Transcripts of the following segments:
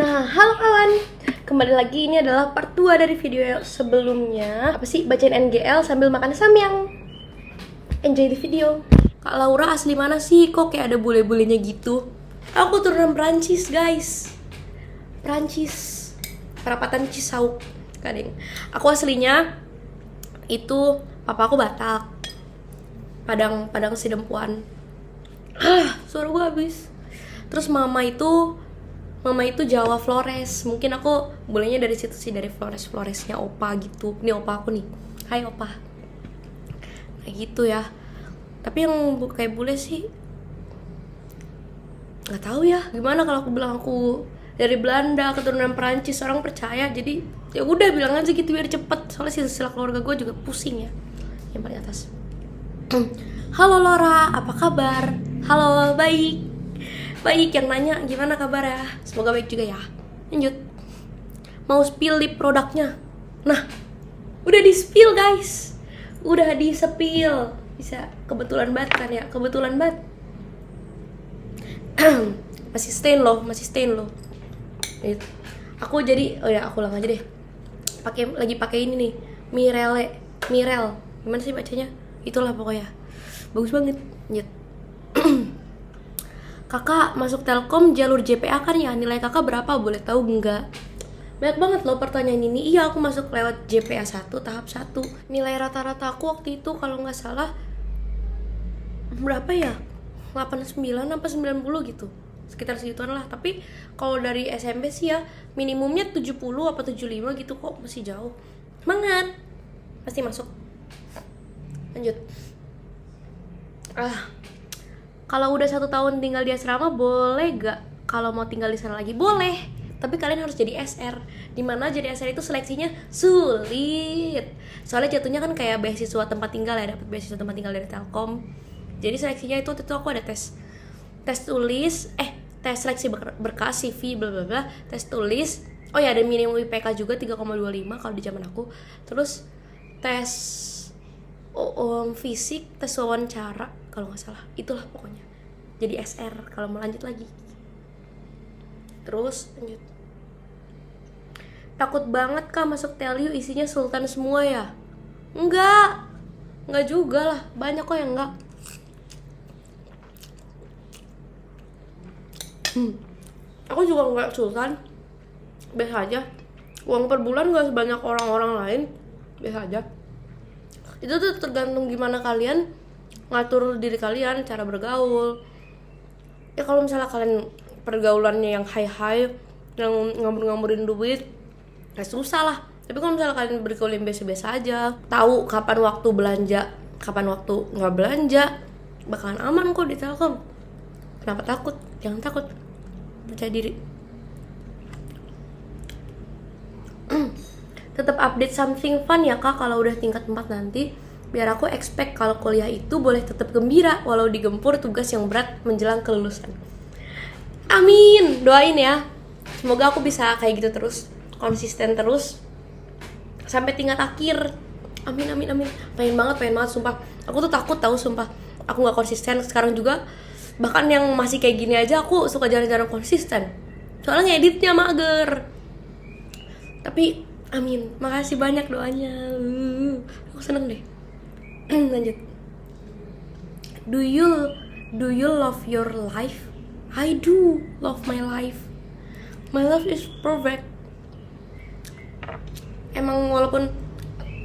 Nah, halo kawan. Kembali lagi, ini adalah part 2 dari video sebelumnya. Apa sih? Bacain NGL sambil makan samyang. Enjoy the video. Kak Laura asli mana sih? Kok kayak ada bule-bulenya gitu? Aku turunan Prancis, guys. Prancis. Perapatan Cisauk. Kadang. Aku aslinya itu papa aku Batak. Padang Sidempuan. Suara gue habis. Terus mama itu Jawa Flores. Mungkin aku bolehnya dari situ sih, dari Floresnya opa gitu. Ini opa aku nih. Hai opa. Kayak gitu ya. Tapi yang kayak bule sih nggak tahu ya. Gimana kalau aku bilang aku dari Belanda, keturunan Perancis, orang percaya. Jadi ya udah bilang aja gitu biar cepet. Soalnya silsilah keluarga gue juga pusing ya. Yang paling atas. Halo Laura, apa kabar? Halo, baik. Baik, yang nanya gimana kabar ya? Semoga baik juga ya. Lanjut. Mau spill lip produknya. Nah, udah di spill guys. Udah di spill. Bisa kebetulan banget kan ya? Kebetulan banget. masih stain loh. Gitu. Aku jadi, oh ya aku ulang aja deh. Lagi pakai ini nih, Mirel. Gimana sih bacanya? Itulah pokoknya. Bagus banget. Lanjut. Kakak masuk Telkom jalur JPA kan ya, nilai kakak berapa, boleh tahu enggak? Banyak banget loh pertanyaan ini. Iya, aku masuk lewat JPA 1 tahap 1. Nilai rata-rata aku waktu itu kalau nggak salah berapa ya, 89 apa 90 gitu, sekitar segituan lah. Tapi kalau dari SMP sih ya minimumnya 70 apa 75 gitu, kok masih jauh. Semangat, pasti masuk. Lanjut. Kalau udah 1 tahun tinggal di asrama boleh gak? Kalau mau tinggal di sana lagi boleh, tapi kalian harus jadi SR. Dimana jadi SR itu seleksinya sulit. Soalnya jatuhnya kan kayak beasiswa tempat tinggal ya, dapat beasiswa tempat tinggal dari Telkom. Jadi seleksinya itu aku ada tes tulis, tes seleksi berkas CV bla bla bla, tes tulis. Oh ya, ada minimum IPK juga 3,25 kalau di zaman aku. Terus tes fisik, tes wawancara kalau nggak salah. Itulah pokoknya jadi SR kalau mau lanjut lagi. Terus lanjut. Takut banget kak masuk Teliu isinya sultan semua ya? Enggak juga lah, banyak kok yang enggak. Aku juga enggak sultan, biasa aja. Uang per bulan enggak sebanyak orang-orang lain, biasa aja. Itu tuh tergantung gimana kalian ngatur diri kalian, cara bergaul. Ya kalau misalnya kalian pergaulannya yang high, yang ngambur-ngamburin duit, ya susah lah. Tapi kalau misalnya kalian bergaul yang biasa-biasa aja, tahu kapan waktu belanja, kapan waktu nggak belanja, bakalan aman kok di Telkom. Kenapa takut? Jangan takut, percaya diri. Tetap update something fun ya kak kalau udah tingkat 4 nanti, biar aku expect kalau kuliah itu boleh tetap gembira walau digempur tugas yang berat menjelang kelulusan. Amin, doain ya, semoga aku bisa kayak gitu terus, konsisten terus sampai tingkat akhir. Amin. Pengen banget sumpah. Aku tuh takut tahu sumpah, aku nggak konsisten sekarang juga. Bahkan yang masih kayak gini aja aku suka jarang-jarang konsisten, soalnya ngeditnya mager. Tapi amin, makasih banyak doanya. Aku seneng deh. Lanjut. Do you love your life? I do love my life. My life is perfect. Emang walaupun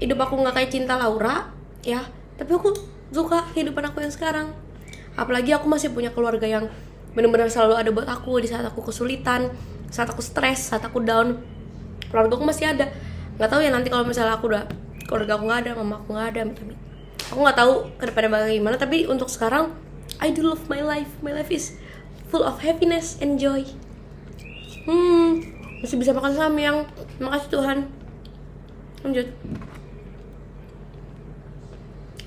hidup aku nggak kayak Cinta Laura ya, tapi aku suka kehidupan aku yang sekarang. Apalagi aku masih punya keluarga yang benar-benar selalu ada buat aku di saat aku kesulitan, saat aku stres, saat aku down. Keluarga aku masih ada. Nggak tahu ya nanti kalau misalnya aku udah, keluarga aku nggak ada, mama aku nggak ada, aku nggak tahu kedepannya bakal gimana. Tapi untuk sekarang I do love my life. My life is full of happiness and joy. Masih bisa makan samyang, makasih Tuhan. Lanjut.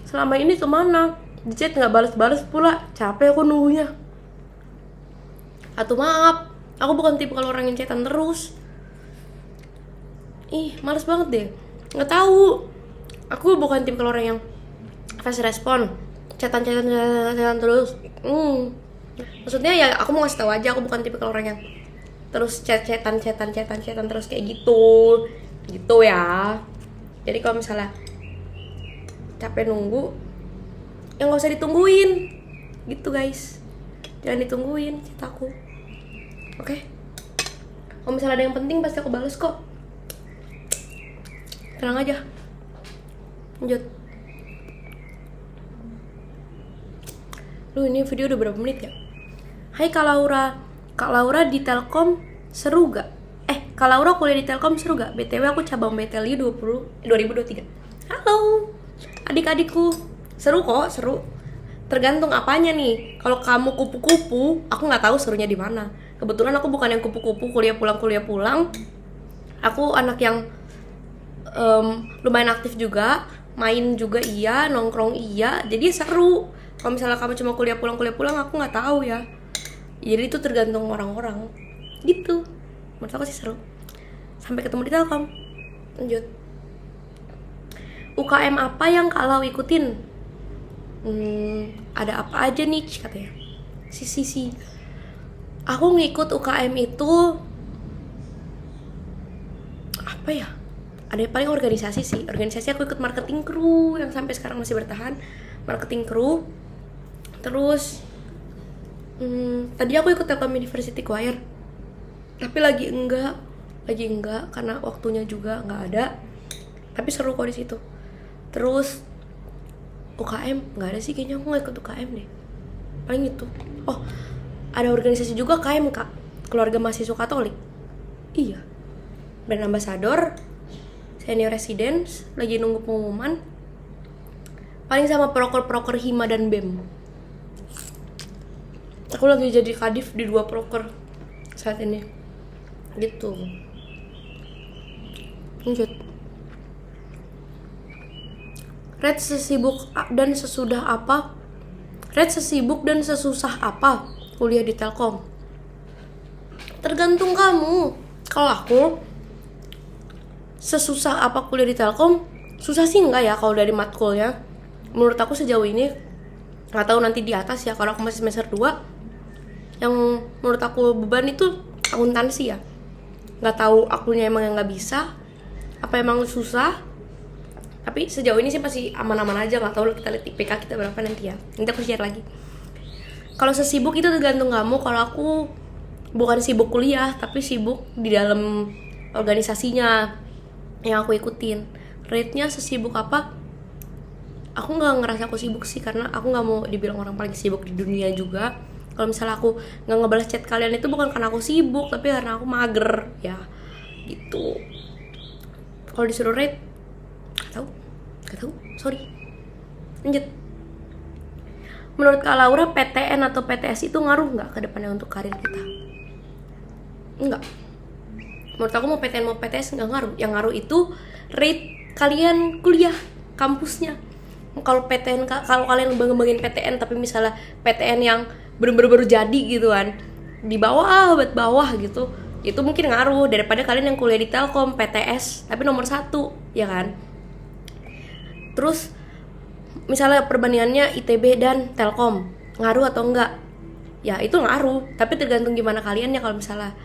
Selama ini kemana? Di chat nggak balas pula, capek aku nunggunya. Atau maaf, aku bukan tipe kalau orang yang chatan terus. Males banget deh. Nggak tahu. Aku bukan tipe kalau orang yang fast respon, chatan terus. Maksudnya ya aku mau ngasih tahu aja, aku bukan tipe kalau orang yang terus chatan terus kayak gitu ya. Jadi kalau misalnya capek nunggu, ya nggak usah ditungguin gitu guys, jangan ditungguin chat aku, oke? Kalau misalnya ada yang penting pasti aku bales kok, tenang aja. Lanjut. Lu ini video udah berapa menit ya? Hai Kak Laura di Telkom seru gak? Kak Laura kuliah di Telkom seru gak? BTW aku cabang BTLI 2023. Halo adik-adikku, seru kok, seru. Tergantung apanya nih. Kalau kamu kupu-kupu, aku nggak tahu serunya di mana. Kebetulan aku bukan yang kupu-kupu kuliah pulang. Aku anak yang lumayan aktif juga, main juga iya, nongkrong iya, jadi seru. Kalau misalnya kamu cuma kuliah pulang, aku nggak tahu ya. Jadi itu tergantung orang-orang gitu. Menurut aku sih seru. Sampai ketemu di Telkom. Lanjut. UKM apa yang kalau ikutin? Ada apa aja nih katanya. Si. Aku ngikut UKM itu apa ya? Ada yang paling organisasi sih. Organisasi aku ikut marketing crew yang sampai sekarang masih bertahan. Marketing crew. Terus tadi aku ikut Telkom University Choir, tapi lagi enggak karena waktunya juga nggak ada. Tapi seru kok di situ. Terus UKM nggak ada sih, kayaknya aku nggak ikut UKM deh. Paling itu. Oh, ada organisasi juga KMK, Keluarga Mahasiswa Katolik. Iya. Brand Ambassador, Senior Residence, lagi nunggu pengumuman. Paling sama proker Hima dan BEM. Aku lagi jadi kadif di 2 proker saat ini. Gitu. Lanjut. Red sesibuk dan sesusah apa kuliah di Telkom? Tergantung kamu. Kalau aku, sesusah apa kuliah di Telkom? Susah sih enggak ya kalau dari matkulnya. Menurut aku sejauh ini, nggak tahu nanti di atas ya, kalau aku masih semester 2, yang menurut aku beban itu akuntansi ya. Nggak tahu akunya emang yang nggak bisa, apa emang susah. Tapi sejauh ini sih masih aman-aman aja. Nggak tahu, kita lihat IPK kita berapa nanti ya. Nanti aku share lagi. Kalau sesibuk itu tergantung kamu. Kalau aku bukan sibuk kuliah, tapi sibuk di dalam organisasinya yang aku ikutin. Rate-nya sesibuk apa? Aku nggak ngerasa aku sibuk sih, karena aku nggak mau dibilang orang paling sibuk di dunia juga. Kalau misalnya aku nggak ngebalas chat kalian itu bukan karena aku sibuk, tapi karena aku mager ya gitu. Kalau disuruh rate, gak tahu, sorry. Lanjut. Menurut Kak Laura, PTN atau PTS itu ngaruh nggak ke depannya untuk karir kita? Enggak. Menurut aku mau PTN mau PTS nggak ngaruh. Yang ngaruh itu rate kalian kuliah, kampusnya. Kalau PTN, kalau kalian ngembangin PTN tapi misalnya PTN yang baru jadi gitu kan, di bawah gitu, itu mungkin ngaruh daripada kalian yang kuliah di Telkom PTS tapi nomor 1, ya kan? Terus misalnya perbandingannya ITB dan Telkom, ngaruh atau enggak? Ya itu ngaruh, tapi tergantung gimana kaliannya. Kalau misalnya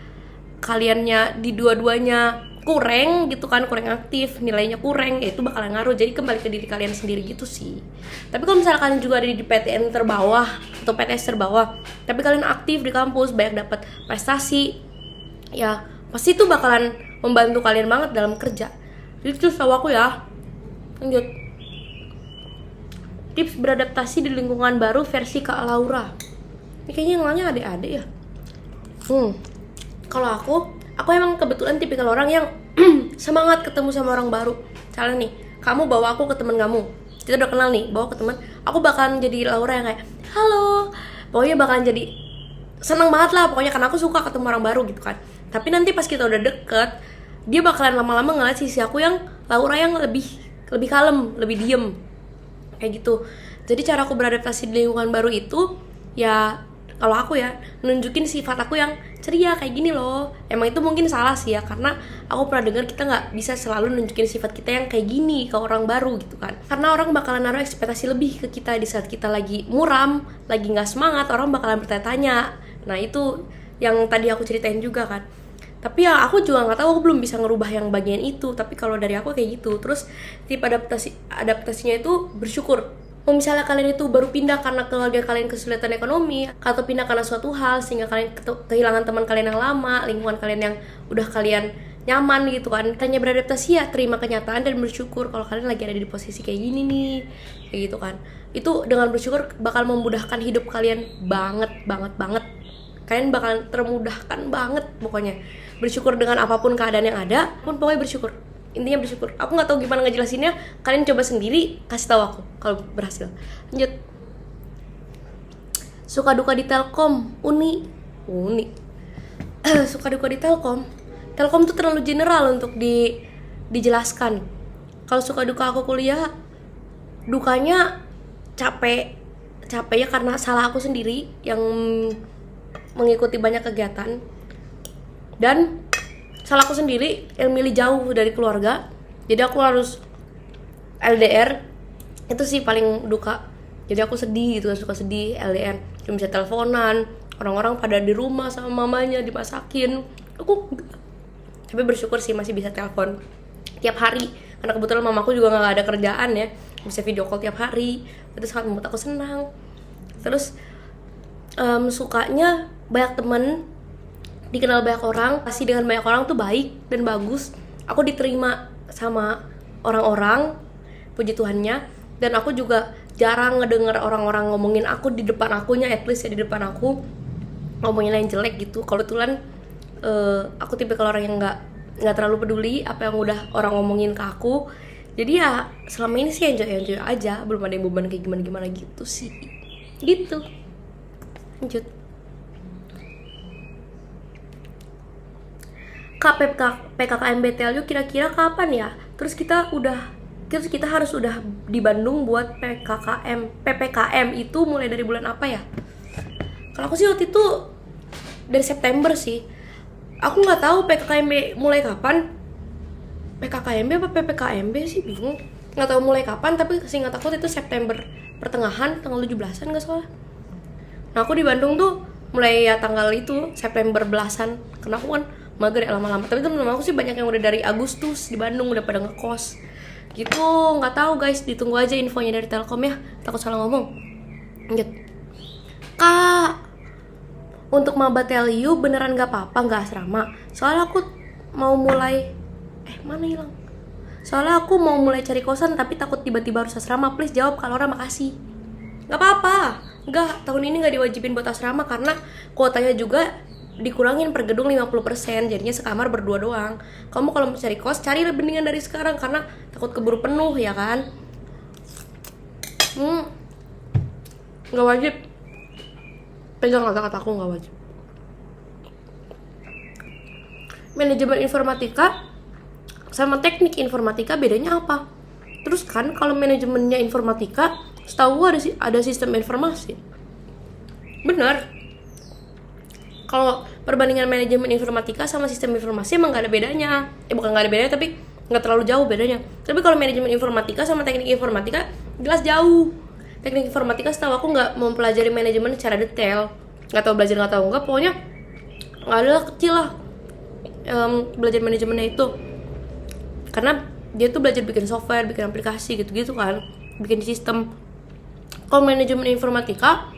kaliannya di dua-duanya kurang gitu kan, kurang aktif, nilainya kurang, ya itu bakalan ngaruh. Jadi kembali ke diri kalian sendiri gitu sih. Tapi kalau misalnya kalian juga ada di PTN terbawah atau PTS terbawah, tapi kalian aktif di kampus, banyak dapat prestasi, ya pasti itu bakalan membantu kalian banget dalam kerja. Jadi itu tahu aku ya. Lanjut. Tips beradaptasi di lingkungan baru versi Kak Laura. Ini kayaknya yang nanya adik-adik ya. Kalau aku emang kebetulan tipikal orang yang semangat ketemu sama orang baru. Misalnya nih, kamu bawa aku ke temen kamu, kita udah kenal nih, bawa ke temen, aku bakalan jadi Laura yang kayak halo, pokoknya bakalan jadi seneng banget lah pokoknya, karena aku suka ketemu orang baru gitu kan. Tapi nanti pas kita udah deket, dia bakalan lama-lama ngeliat sisi aku yang Laura yang lebih kalem, lebih diem kayak gitu. Jadi cara aku beradaptasi di lingkungan baru itu ya, kalau aku ya, nunjukin sifat aku yang ceria kayak gini loh. Emang itu mungkin salah sih ya, karena aku pernah dengar kita nggak bisa selalu nunjukin sifat kita yang kayak gini ke orang baru gitu kan. Karena orang bakalan naruh ekspektasi lebih ke kita di saat kita lagi muram, lagi nggak semangat, orang bakalan bertanya-tanya. Nah itu yang tadi aku ceritain juga kan. Tapi ya aku juga nggak tahu, aku belum bisa ngerubah yang bagian itu. Tapi kalau dari aku kayak gitu. Terus tipe adaptasinya itu bersyukur. Kalau misalnya kalian itu baru pindah karena keluarga kalian kesulitan ekonomi, atau pindah karena suatu hal sehingga kalian kehilangan teman kalian yang lama, lingkungan kalian yang udah kalian nyaman gitu kan, hanya beradaptasi ya, terima kenyataan dan bersyukur kalau kalian lagi ada di posisi kayak gini nih, kayak gitu kan. Itu dengan bersyukur bakal memudahkan hidup kalian banget. Kalian bakal termudahkan banget pokoknya. Bersyukur dengan apapun keadaan yang ada, pun pokoknya bersyukur. Intinya bersyukur. Aku nggak tahu gimana ngejelasinnya, kalian coba sendiri, kasih tahu aku kalau berhasil. Lanjut. Suka duka di Telkom, Uni. Suka duka di Telkom tuh terlalu general untuk dijelaskan. Kalau suka duka aku kuliah, dukanya capeknya karena salah aku sendiri yang mengikuti banyak kegiatan, dan salah aku sendiri yang milih jauh dari keluarga, jadi aku harus LDR. Itu sih paling duka. Jadi aku sedih gitu, suka sedih LDR, cuma bisa teleponan, orang-orang pada di rumah sama mamanya dimasakin, aku tapi bersyukur sih masih bisa telepon tiap hari, karena kebetulan mamaku juga nggak ada kerjaan ya, bisa video call tiap hari. Itu sangat membuat aku senang. Terus sukanya banyak temen, dikenal banyak orang, pasti dengan banyak orang tuh baik dan bagus. Aku diterima sama orang-orang, puji Tuhannya. Dan aku juga jarang ngedenger orang-orang ngomongin aku di depan akunya, at least ya di depan aku ngomongin yang jelek gitu. Kebetulan aku tipikal orang yang nggak terlalu peduli apa yang udah orang ngomongin ke aku. Jadi ya selama ini sih enjoy aja, belum ada yang beban kayak gimana gitu sih. Gitu. Lanjut. PKKM BTL kira-kira kapan ya? Terus kita harus udah di Bandung buat PPKM itu mulai dari bulan apa ya? Kalau aku sih waktu itu dari September sih. Aku nggak tahu PKKMB mulai kapan. PKKMB apa PPKMB sih, bingung. Nggak tahu mulai kapan, tapi seingat aku itu September pertengahan, tanggal 17-an nggak salah. Nah aku di Bandung tuh mulai ya tanggal itu September belasan. Karena aku kan mager ya lama-lama. Tapi temen-temen aku sih banyak yang udah dari Agustus di Bandung, udah pada ngekos gitu. Nggak tahu guys, ditunggu aja infonya dari Telkom ya. Takut salah ngomong. Lanjut. Kak, untuk maba TLU beneran gak apa-apa, gak asrama? Soalnya aku mau mulai Soalnya aku mau mulai cari kosan tapi takut tiba-tiba harus asrama. Please jawab Kak Laura, makasih. Gak apa-apa. Enggak, tahun ini gak diwajibin buat asrama karena kuotanya juga dikurangin per gedung 50%, jadinya sekamar berdua doang. Kamu kalau mau cari kos, cari mendingan dari sekarang karena takut keburu penuh ya kan. Gak wajib. Pegang kata-kataku, nggak wajib. Manajemen informatika sama teknik informatika bedanya apa? Terus kan kalau manajemennya informatika, setahu ada sistem informasi. Benar. Kalau perbandingan manajemen informatika sama sistem informasi emang nggak ada bedanya. Bukan nggak ada bedanya, tapi nggak terlalu jauh bedanya. Tapi kalau manajemen informatika sama teknik informatika jelas jauh. Teknik informatika setahu aku nggak mempelajari manajemen secara detail, nggak tahu belajar nggak tahu nggak, pokoknya nggak ada kecil lah belajar manajemennya itu, karena dia tuh belajar bikin software, bikin aplikasi gitu-gitu kan, bikin sistem. Kalau manajemen informatika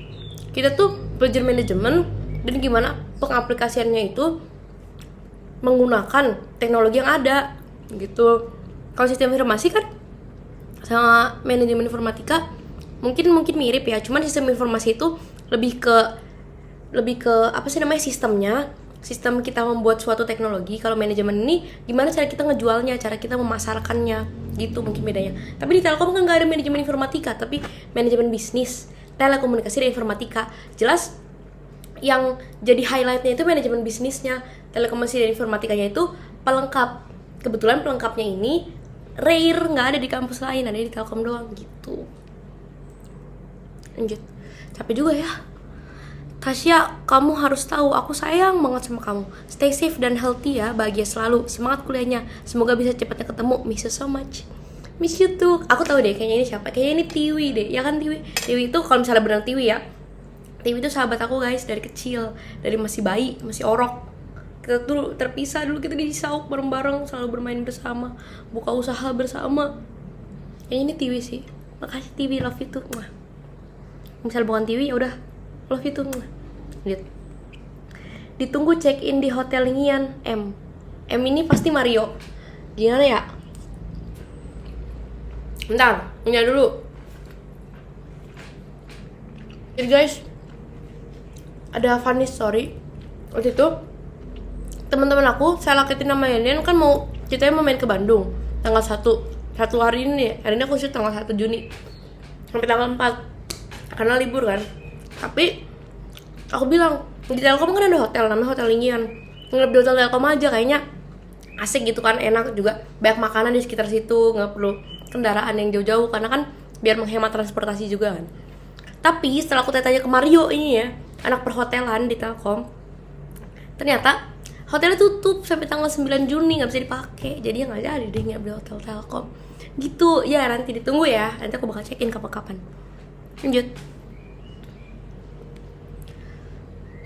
kita tuh belajar manajemen dan gimana pengaplikasiannya itu menggunakan teknologi yang ada gitu. Kalau sistem informasi kan sama manajemen informatika mungkin mirip ya, cuman sistem informasi itu lebih ke apa sih namanya, sistem kita membuat suatu teknologi. Kalau manajemen ini gimana cara kita ngejualnya, cara kita memasarkannya gitu mungkin bedanya. Tapi di Telkom kan nggak ada manajemen informatika, tapi manajemen bisnis, telekomunikasi dan informatika. Jelas yang jadi highlightnya itu manajemen bisnisnya, telekomunikasi dan informatikanya itu pelengkap. Kebetulan pelengkapnya ini rare, nggak ada di kampus lain, ada di Telkom doang gitu. Lanjut. Capek juga ya. Tasya, kamu harus tahu aku sayang banget sama kamu. Stay safe dan healthy ya, bahagia selalu. Semangat kuliahnya. Semoga bisa cepatnya ketemu. Miss you so much. Miss you too. Aku tahu deh kayaknya ini siapa. Kayaknya ini Tiwi deh. Ya kan Tiwi? Tiwi itu kalau misalnya benar Tiwi ya, TV itu sahabat aku guys dari kecil, dari masih bayi, masih orok. Kita tuh terpisah dulu, kita disauk bareng-bareng, selalu bermain bersama, buka usaha bersama. Ini TV sih. Makasih TV, love you tuh. Misal bukan TV ya udah love you tuh. Lihat. Ditunggu check in di hotel Ngian. M ini pasti Mario. Gimana ya? Bentar, punya dulu. Jadi guys, ada funny story. Waktu itu teman-teman aku, saya lakitin nama Yanian kan ceritanya mau main ke Bandung tanggal 1 hari ini aku shoot tanggal 1 Juni sampai tanggal 4 karena libur kan. Tapi aku bilang di Telkom kan ada hotel namanya Hotel Lingian, nginep di Hotel Telkom aja, kayaknya asik gitu kan, enak juga, banyak makanan di sekitar situ, nggak perlu kendaraan yang jauh-jauh karena kan biar menghemat transportasi juga kan. Tapi setelah aku tanya ke Mario ini ya, anak perhotelan di Telkom, ternyata hotelnya tutup sampai tanggal 9 Juni, nggak bisa dipakai. Jadi ya nggak jadi deh nggak beli hotel Telkom gitu ya. Nanti ditunggu ya, nanti aku bakal check-in kapan-kapan. Lanjut.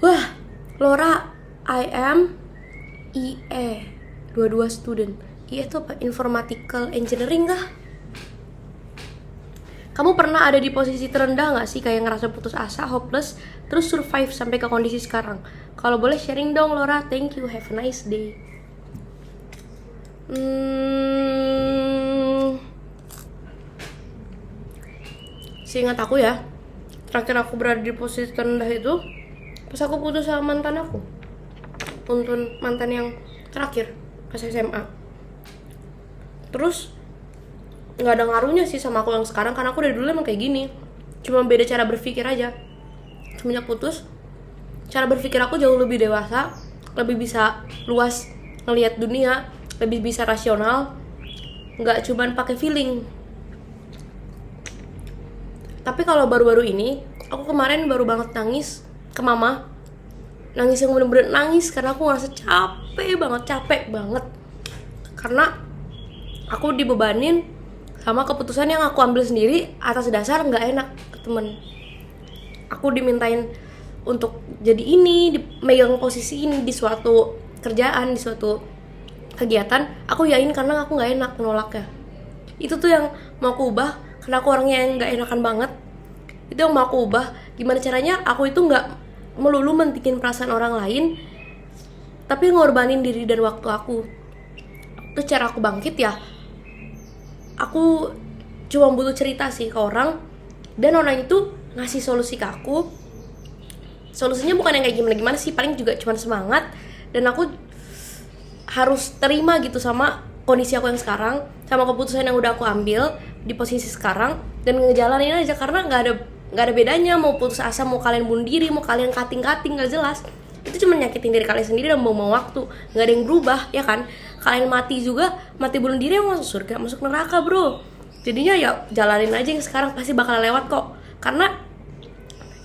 Wah, Laura, I am IE 22 student. IE itu apa? Informatical Engineering kah? Kamu pernah ada di posisi terendah gak sih? Kayak ngerasa putus asa, hopeless, terus survive sampai ke kondisi sekarang. Kalau boleh sharing dong Laura, thank you, have a nice day. Seingat aku ya, terakhir aku berada di posisi terendah itu pas aku putus sama mantan aku. Untuk mantan yang terakhir pas SMA. Terus nggak ada ngaruhnya sih sama aku yang sekarang, karena aku dari dulu emang kayak gini, cuma beda cara berpikir aja. Semenjak putus, cara berpikir aku jauh lebih dewasa, lebih bisa luas ngelihat dunia, lebih bisa rasional, nggak cuman pakai feeling. Tapi kalau baru-baru ini, aku kemarin baru banget nangis ke mama, nangis yang bener-bener nangis karena aku ngerasa capek banget, karena aku dibebanin sama keputusan yang aku ambil sendiri atas dasar nggak enak ke temen. Aku dimintain untuk jadi ini, megang posisi ini di suatu kerjaan, di suatu kegiatan, aku yain karena aku nggak enak menolaknya. Itu tuh yang mau aku ubah, karena aku orangnya yang nggak enakan banget. Itu yang mau aku ubah. Gimana caranya aku itu nggak melulu mentikin perasaan orang lain, tapi ngorbanin diri dan waktu aku. Terus cara aku bangkit ya, aku cuma butuh cerita sih ke orang, dan orang itu ngasih solusi ke aku. Solusinya bukan yang kayak gimana-gimana sih, paling juga cuma semangat, dan aku harus terima gitu sama kondisi aku yang sekarang, sama keputusan yang udah aku ambil di posisi sekarang, dan ngejalanin aja. Karena nggak ada bedanya mau putus asa, mau kalian bunuh diri, mau kalian cutting nggak jelas. Itu cuma nyakitin diri kalian sendiri dan mau waktu, nggak ada yang berubah ya kan. Kalian mati juga, mati bunuh diri yang masuk surga, masuk neraka bro. Jadinya ya jalanin aja yang sekarang, pasti bakal lewat kok. Karena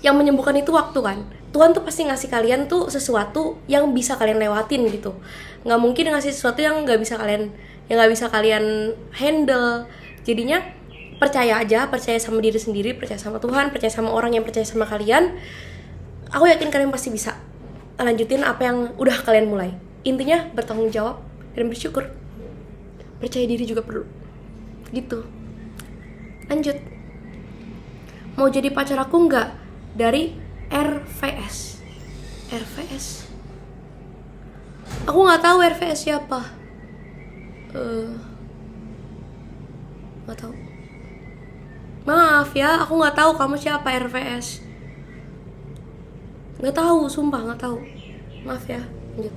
yang menyembuhkan itu waktu kan. Tuhan tuh pasti ngasih kalian tuh sesuatu yang bisa kalian lewatin gitu. Nggak mungkin ngasih sesuatu yang nggak bisa kalian handle. Jadinya percaya aja, percaya sama diri sendiri, percaya sama Tuhan, percaya sama orang yang percaya sama kalian. Aku yakin kalian pasti bisa lanjutin apa yang udah kalian mulai. Intinya bertanggung jawab dan bersyukur. Percaya diri juga perlu. Gitu. Lanjut. Mau jadi pacar aku nggak? Dari RVS. RVS. Aku nggak tahu RVS siapa. Nggak tahu. Maaf ya, aku nggak tahu kamu siapa RVS. Nggak tahu, sumpah nggak tahu. Maaf ya. Lanjut.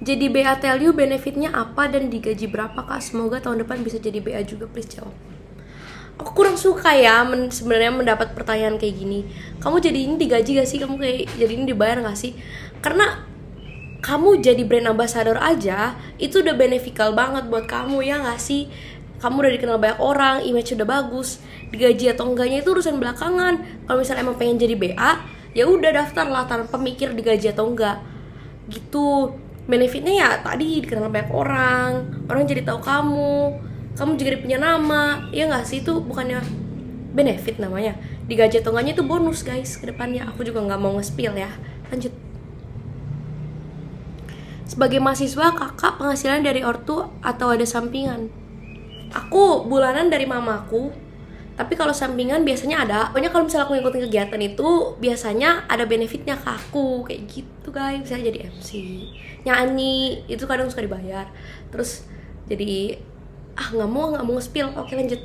Jadi BA tell you benefitnya apa dan digaji berapa kak? Semoga tahun depan bisa jadi BA juga, please jawab. Aku kurang suka ya sebenarnya mendapat pertanyaan kayak gini. Kamu jadi ini digaji gak sih? Kamu kayak jadi ini dibayar gak sih? Karena kamu jadi brand ambassador aja itu udah beneficial banget buat kamu ya gak sih? Kamu udah dikenal banyak orang, image udah bagus. Digaji atau enggaknya itu urusan belakangan. Kalau misalnya emang pengen jadi BA, ya udah daftar lah tanpa mikir digaji atau enggak. Gitu. Benefitnya ya tadi dikenal banyak orang jadi tahu kamu juga punya nama, ya nggak sih? Itu bukannya benefit namanya. digaji atau enggaknya itu bonus guys ke depannya. Aku juga nggak mau nge-spill ya. Lanjut. Sebagai mahasiswa, kakak penghasilan dari ortu atau ada sampingan? Aku bulanan dari mamaku, tapi kalau sampingan biasanya ada. Pokoknya kalau misalnya aku ngikutin kegiatan itu biasanya ada benefitnya ke aku kayak gitu guys. Misalnya jadi MC, nyanyi, itu kadang suka dibayar. Terus jadi nggak mau nge-spill. Oke, lanjut.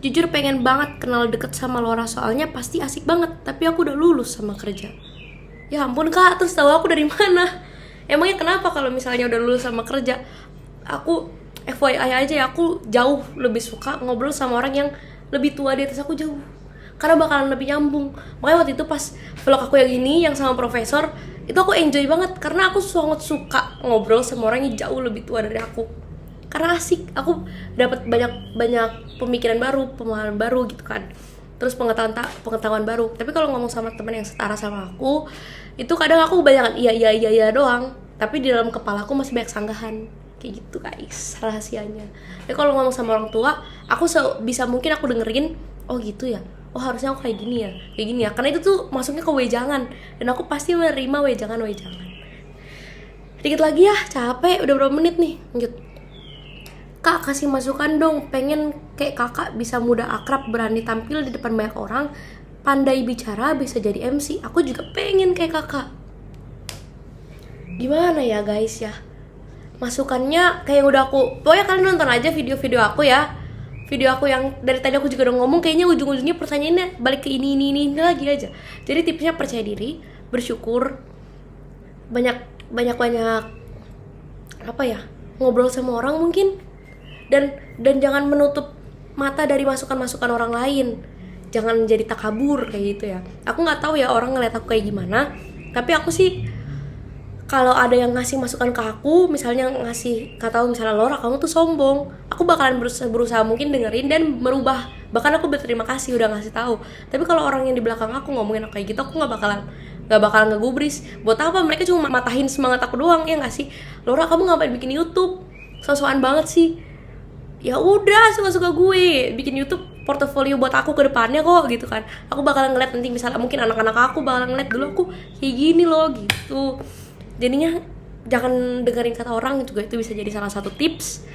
Jujur pengen banget kenal deket sama Laura, soalnya pasti asik banget. Tapi aku udah lulus sama kerja. Ya ampun kak, terus tahu aku dari mana? Emangnya kenapa kalau misalnya udah lulus sama kerja? Aku FYI aja ya, aku jauh lebih suka ngobrol sama orang yang lebih tua di atas aku jauh. Karena bakalan lebih nyambung. Makanya waktu itu pas vlog aku yang ini, yang sama profesor, itu aku enjoy banget. Karena aku sangat suka ngobrol sama orang yang jauh lebih tua dari aku. Karena asik, aku dapat banyak pemikiran baru, pemahaman baru gitu kan. Terus pengetahuan baru. Tapi kalau ngomong sama teman yang setara sama aku, itu kadang aku kebanyakan iya doang. Tapi di dalam kepala aku masih banyak sanggahan. Kayak gitu guys, rahasianya. Tapi kalau ngomong sama orang tua, aku bisa mungkin aku dengerin, oh gitu ya, oh harusnya aku kayak gini ya. Karena itu tuh masuknya ke wejangan, dan aku pasti menerima wejangan. Dikit lagi ya, capek, udah berapa menit nih. Lanjut. Kak, kasih masukan dong, pengen kayak kakak, bisa mudah akrab, berani tampil di depan banyak orang, pandai bicara, bisa jadi MC. Aku juga pengen kayak kakak. Gimana ya guys ya, masukannya kayak udah aku, pokoknya kalian nonton aja video-video aku ya. Video aku yang dari tadi aku juga udah ngomong, kayaknya ujung-ujungnya pertanyaannya balik ke ini lagi aja. Jadi tipsnya percaya diri, bersyukur, banyak apa ya, ngobrol sama orang mungkin, dan jangan menutup mata dari masukan-masukan orang lain. Jangan jadi takabur kayak gitu ya. Aku nggak tahu ya orang ngeliat aku kayak gimana, tapi aku sih kalau ada yang ngasih masukan ke aku, misalnya ngasih kata misalnya, Laura kamu tuh sombong, aku bakalan berusaha mungkin dengerin dan merubah. Bahkan aku berterima kasih udah ngasih tahu. Tapi kalau orang yang di belakang aku ngomongin aku kayak gitu, aku nggak bakalan ngegubris. Buat apa? Mereka cuma matahin semangat aku doang, ya nggak sih? Laura kamu ngapain bikin YouTube? So-soan banget sih. Ya udah, suka-suka gue bikin YouTube, portofolio buat aku ke depannya kok gitu kan. Aku bakalan ngeliat nanti misalnya mungkin anak-anak aku bakalan ngeliat dulu aku kayak gini loh gitu. Jadinya jangan dengerin kata orang juga, itu bisa jadi salah satu tips.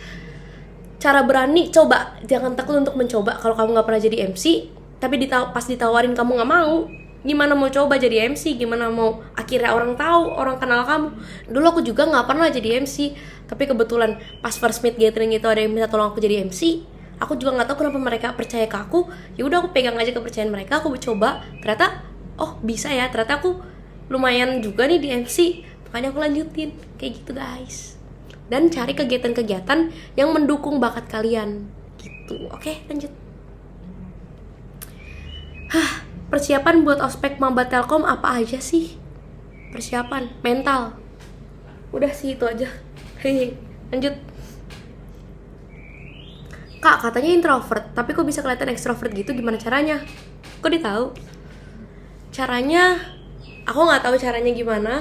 Cara berani, coba, jangan takut untuk mencoba. Kalau kamu nggak pernah jadi MC, tapi pas ditawarin kamu nggak mau, gimana mau coba jadi MC? Gimana mau akhirnya orang tahu, orang kenal kamu? Dulu aku juga nggak pernah jadi MC, tapi kebetulan pas first meet gathering itu ada yang minta tolong aku jadi MC. Aku juga nggak tahu kenapa mereka percaya ke aku. Ya udah, aku pegang aja kepercayaan mereka, aku coba. Ternyata, oh bisa ya. Ternyata aku lumayan juga nih di MC. Makanya aku lanjutin kayak gitu guys. Dan cari kegiatan-kegiatan yang mendukung bakat kalian gitu. Oke, lanjut. Persiapan buat ospek Maba Telkom apa aja sih? Persiapan mental. Udah sih itu aja. Lanjut. Kak, katanya introvert, tapi kok bisa kelihatan ekstrovert gitu? Gimana caranya? Kok dia tahu? Caranya aku nggak tahu caranya gimana.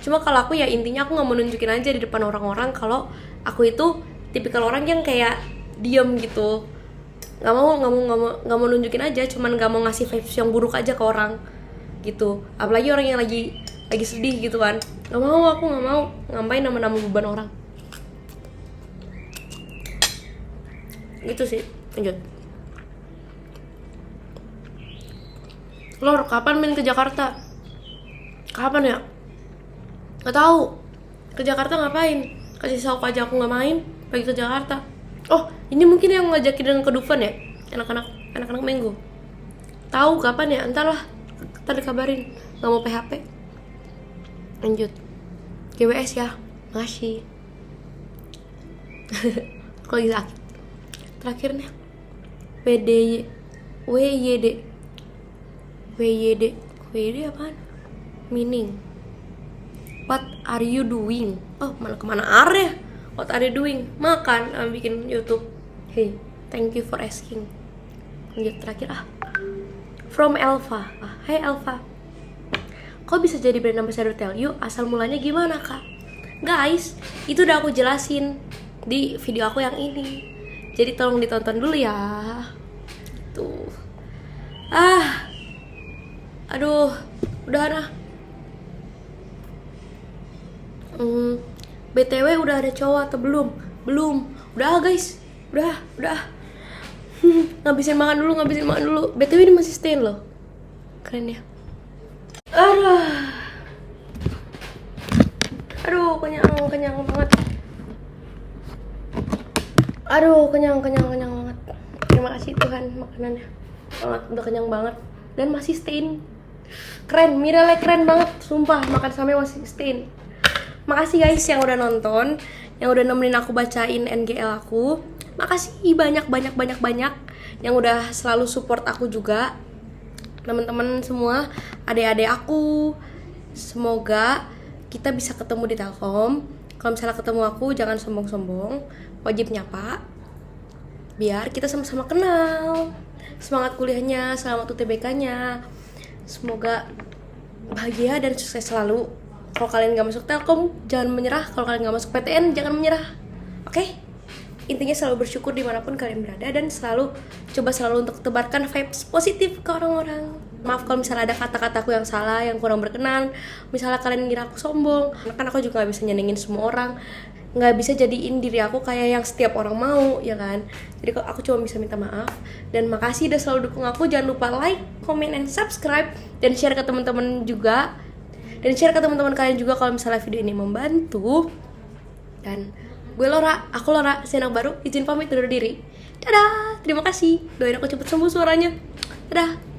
Cuma kalau aku ya intinya aku nggak mau nunjukin aja di depan orang-orang kalau aku itu tipikal orang yang kayak diem gitu. Nggak mau nunjukin aja, cuman nggak mau ngasih vibes yang buruk aja ke orang gitu. Apalagi orang yang lagi sedih gitu kan. Aku nggak mau ngapain nama-nama beban orang. Gitu sih. Lanjut. Lor, kapan main ke Jakarta? Kapan ya? Gak tahu. Ke Jakarta ngapain? Kasih tahu aja aku nggak main. Pergi ke Jakarta. Oh, ini mungkin yang ngajakin dengan ke Dufan ya? Anak-anak Menggo. Tahu kapan ya? Entarlah. Ntar dikabarin. Gak mau PHP. Lanjut. GWS ya. Makasih. Kok lagi sakit. Terakhirnya WYD apaan? Meaning what are you doing? Oh, kemana ya? What are you doing? Makan, bikin YouTube. Hey, thank you for asking. Lanjut terakhir From Elva. Hai Elva, kok bisa jadi brand ambassador Tell You? Asal mulanya gimana kak? Guys, itu udah aku jelasin di video aku yang ini. Jadi tolong ditonton dulu ya. gitu. Aduh, udah nah. BTW udah ada cowok atau belum? Belum. Udah guys. Udah. Ngabisin makan dulu. BTW ini masih stain loh. Keren ya. Aduh, kenyang banget. Kenyang banget. Terima kasih Tuhan makanannya. Udah kenyang banget dan masih stain. Keren, Mirele keren banget, sumpah makan sampai masih stain. Makasih guys yang udah nonton, yang udah nemenin aku bacain NGL aku. Makasih banyak yang udah selalu support aku juga. Teman-teman semua, adik-adik aku. Semoga kita bisa ketemu di Telkom. Kalau misalnya ketemu aku jangan sombong-sombong, wajib nyapa. Biar kita sama-sama kenal. Semangat kuliahnya, selamat UTBK-nya. Semoga bahagia dan sukses selalu. Kalau kalian gak masuk Telkom, jangan menyerah. Kalau kalian gak masuk PTN, jangan menyerah. Oke? Intinya selalu bersyukur dimanapun kalian berada. Dan selalu untuk tebarkan vibes positif ke orang-orang. Maaf kalau misalnya ada kata-kataku yang salah, yang kurang berkenan. Misalnya kalian ngira aku sombong. Kan aku juga gak bisa nyenengin semua orang. Gak bisa jadiin diri aku kayak yang setiap orang mau, ya kan? Jadi aku cuma bisa minta maaf. Dan makasih udah selalu dukung aku. Jangan lupa like, comment, and subscribe. Dan share ke teman-teman juga. Dan share ke teman-teman kalian juga kalau misalnya video ini membantu. Dan aku Lora, si anak baru, izin pamit undur diri. Dadah, terima kasih. Doain aku cepet sembuh suaranya. Dadah.